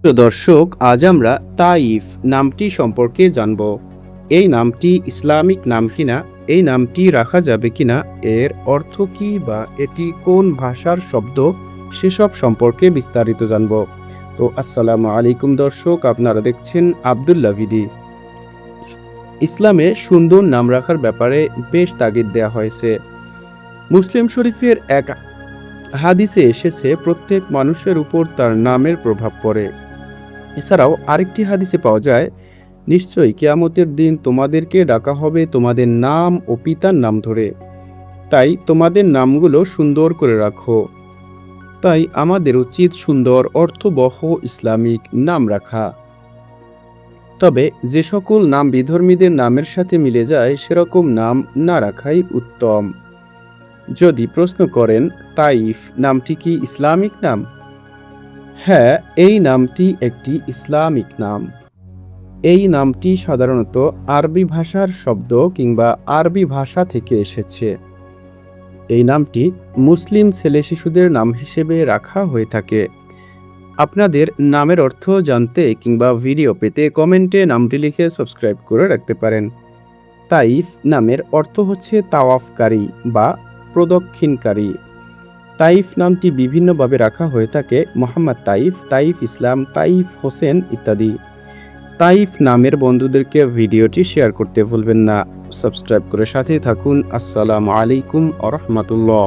তো দর্শক, আজ আমরা তাইফ নামটি সম্পর্কে জানব। এই নামটি ইসলামিক নাম কিনা, এই নামটি রাখা যাবে কিনা, এর অর্থ কি বা এটি কোন ভাষার শব্দ, সেসব সম্পর্কে বিস্তারিত জানব। তো আসসালামু আলাইকুম দর্শক, আপনারা দেখছেন আব্দুল্লাহ ভিডি। ইসলামে সুন্দর নাম রাখার ব্যাপারে বেশ তাগিদ দেওয়া হয়েছে। মুসলিম শরীফের এক হাদিসে এসেছে, প্রত্যেক মানুষের উপর তার নামের প্রভাব পড়ে। এছাড়াও আরেকটি হাদিসে পাওয়া যায়, নিশ্চয়ই কিয়ামতের দিন তোমাদেরকে ডাকা হবে তোমাদের নাম ও পিতার নাম ধরে, তাই তোমাদের নামগুলো সুন্দর করে রাখো। তাই আমাদের উচিত সুন্দর অর্থবহ ইসলামিক নাম রাখা। তবে যে সকল নাম বিধর্মীদের নামের সাথে মিলে যায় সেরকম নাম না রাখাই উত্তম। যদি প্রশ্ন করেন তাইফ নামটি কি ইসলামিক নাম? হ্যাঁ, এই নামটি একটি ইসলামিক নাম। এই নামটি সাধারণত আরবি ভাষার শব্দ কিংবা আরবি ভাষা থেকে এসেছে। এই নামটি মুসলিম ছেলে শিশুদের নাম হিসেবে রাখা হয়ে থাকে। আপনাদের নামের অর্থ জানতে কিংবা ভিডিও পেতে কমেন্টে নামটি লিখে সাবস্ক্রাইব করে রাখতে পারেন। তাইফ নামের অর্থ হচ্ছে তাওয়াফকারী বা প্রদক্ষিণকারী। তাইফ নামটি বিভিন্নভাবে রাখা হয়ে থাকে, মোহাম্মদ তাইফ, তাইফ ইসলাম, তাইফ হোসেন ইত্যাদি। তাইফ নামের বন্ধুদেরকে ভিডিওটি শেয়ার করতে ভুলবেন না। সাবস্ক্রাইব করে সাথেই থাকুন। আসসালামু আলাইকুম ওয়া রাহমাতুল্লাহ।